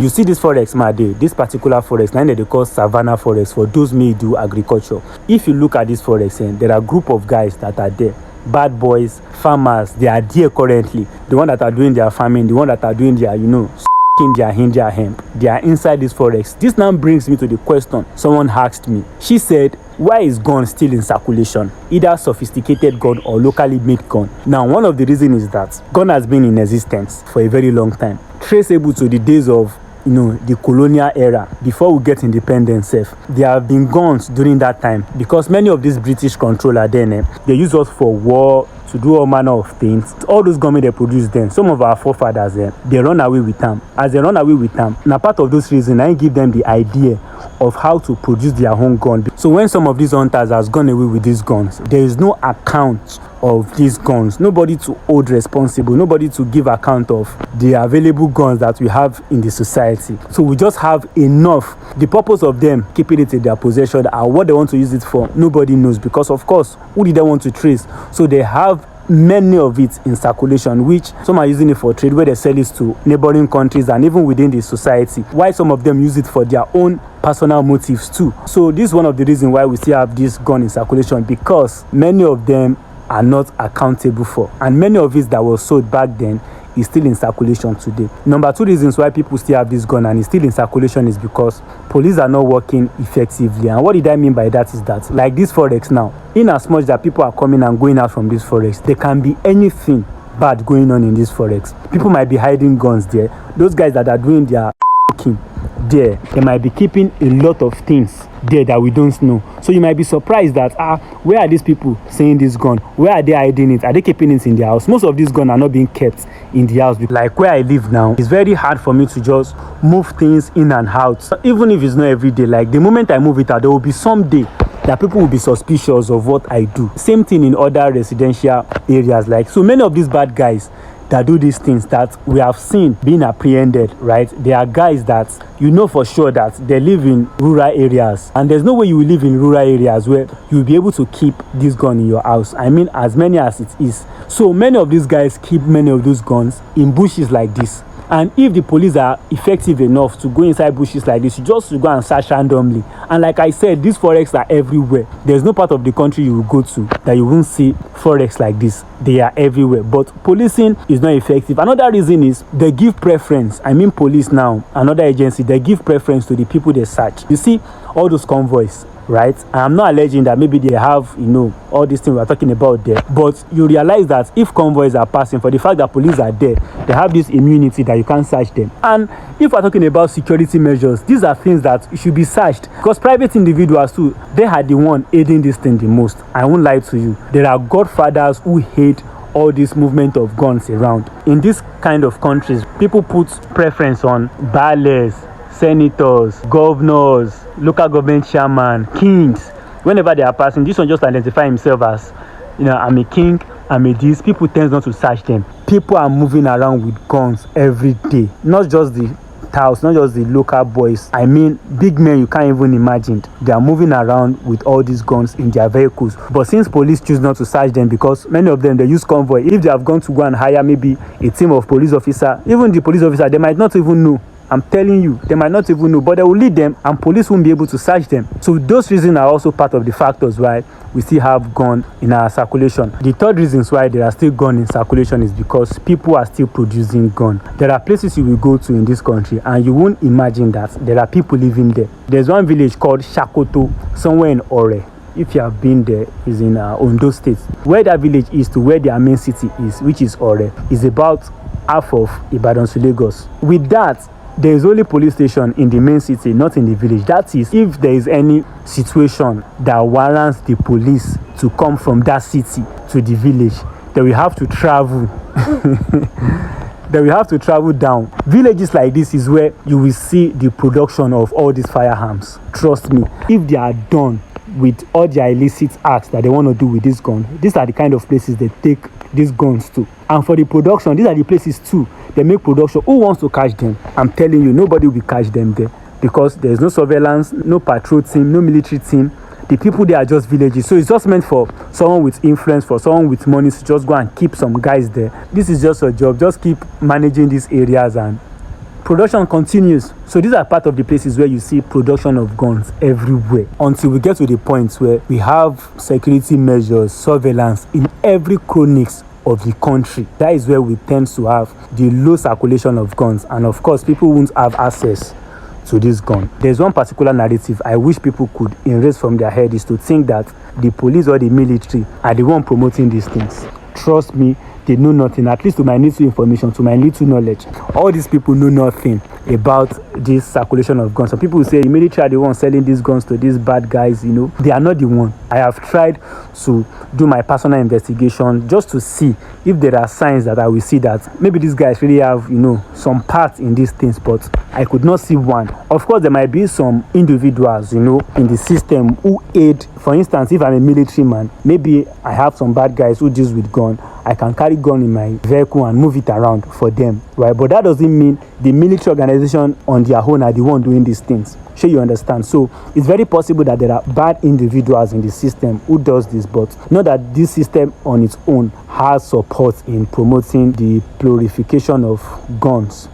You see this forest made, this particular forest, now they call savannah forest for those may do agriculture. If you look at this forest, there are a group of guys that are there. Bad boys, farmers, they are there currently. The one that are doing their farming, the one that are doing their, their India hemp, they are inside this forest. This now brings me to the question someone asked me. She said, why is gun still in circulation? Either sophisticated gun or locally made gun. Now, one of the reasons is that gun has been in existence for a very long time, traceable to the days of the colonial era before we get independence. There have been guns during that time because many of these British controllers then they use us for war, to do all manner of things. All those guns they produce then, some of our forefathers they run away with them. As they run away with them, now part of those reasons I give them the idea of how to produce their own gun. So when some of these hunters has gone away with these guns, there is no account of these guns, nobody to hold responsible, nobody to give account of the available guns that we have in the society. So we just have enough. The purpose of them keeping it in their possession and what they want to use it for, nobody knows, because of course, who did they want to trace? So they have many of it in circulation, which some are using it for trade, where they sell it to neighboring countries and even within the society, while some of them use it for their own personal motives too. So this is one of the reasons why we still have this gun in circulation, because many of them are not accountable for, and many of it that was sold back then is still in circulation today. Number two reasons why people still have this gun and it's still in circulation is because police are not working effectively. And what did I mean by that is that, like this forest now, in as much that people are coming and going out from this forest, there can be anything bad going on in this forest. People might be hiding guns there. Those guys that are doing their there, they might be keeping a lot of things there that we don't know. So you might be surprised that where are these people saying this gun? Where are they hiding it? Are they keeping it in their house? Most of these guns are not being kept in the house. Like where I live now, it's very hard for me to just move things in and out, even if it's not every day. Like the moment I move it out, there will be some day that people will be suspicious of what I do. Same thing in other residential areas. Like, so many of these bad guys that do these things that we have seen being apprehended, right? They are guys that for sure that they live in rural areas, and there's no way you will live in rural areas where you'll be able to keep this gun in your house. I mean, as many as it is. So many of these guys keep many of those guns in bushes like this. And if the police are effective enough to go inside bushes like this, you just go and search randomly. And like I said, these forests are everywhere. There's no part of the country you will go to that you won't see forests like this. They are everywhere. But policing is not effective. Another reason is they give preference. I mean police now, another agency, they give preference to the people they search. You see all those convoys, right? I'm not alleging that maybe they have, all these things we're talking about there. But you realize that if convoys are passing, for the fact that police are there, they have this immunity that you can't search them. And if we're talking about security measures, these are things that should be searched, because private individuals too, they are the one aiding this thing the most. I won't lie to you. There are godfathers who hate all this movement of guns around. In this kind of countries, people put preference on baales, senators, governors, local government chairman, kings. Whenever they are passing, this one just identify himself as, I'm a king, I'm a this. People tend not to search them. People are moving around with guns every day. Not just the touts, not just the local boys. I mean, big men you can't even imagine. They are moving around with all these guns in their vehicles. But since police choose not to search them, because many of them, they use convoy. If they have gone to go and hire maybe a team of police officers, even the police officer, they might not even know. I'm telling you, they might not even know, but they will lead them and police won't be able to search them. So those reasons are also part of the factors why we still have gun in our circulation. The third reasons why there are still gun in circulation is because people are still producing gun. There are places you will go to in this country and you won't imagine that there are people living there. There's one village called Shakoto, somewhere in Ore. If you have been there, is in Ondo State. Where that village is to where their main city is, which is Ore, is about half of Ibadan to Lagos. With that, there is only police station in the main city, not in the village. That is, if there is any situation that warrants the police to come from that city to the village, then we have to travel. Then we have to travel down. Villages like this is where you will see the production of all these firearms. Trust me, if they are done with all their illicit acts that they want to do with this gun, these are the kind of places they take these guns to. And for the production, these are the places too they make production. Who wants to catch them? I'm telling you, nobody will catch them there, because there's no surveillance, no patrol team, no military team. The people there are just villages. So it's just meant for someone with influence, for someone with money to just go and keep some guys there. This is just a job. Just keep managing these areas and production continues. So these are part of the places where you see production of guns everywhere, until we get to the point where we have security measures, surveillance in every chronics of the country. That is where we tend to have the low circulation of guns, and of course people won't have access to this gun. There's one particular narrative I wish people could erase from their head, is to think that the police or the military are the one promoting these things. Trust me, they know nothing. At least to my little information, to my little knowledge, all these people know nothing about this circulation of guns. Some people say the military are the ones selling these guns to these bad guys. They are not the one. I have tried to do my personal investigation just to see if there are signs that I will see that maybe these guys really have some part in these things, but I could not see one. Of course, there might be some individuals in the system who aid. For instance, if I'm a military man, maybe I have some bad guys who deals with gun. I can carry gun in my vehicle and move it around for them, right? But that doesn't mean the military organization on their own are the one doing these things. Sure, you understand? So it's very possible that there are bad individuals in the system who does this, but not that this system on its own has support in promoting the proliferation of guns.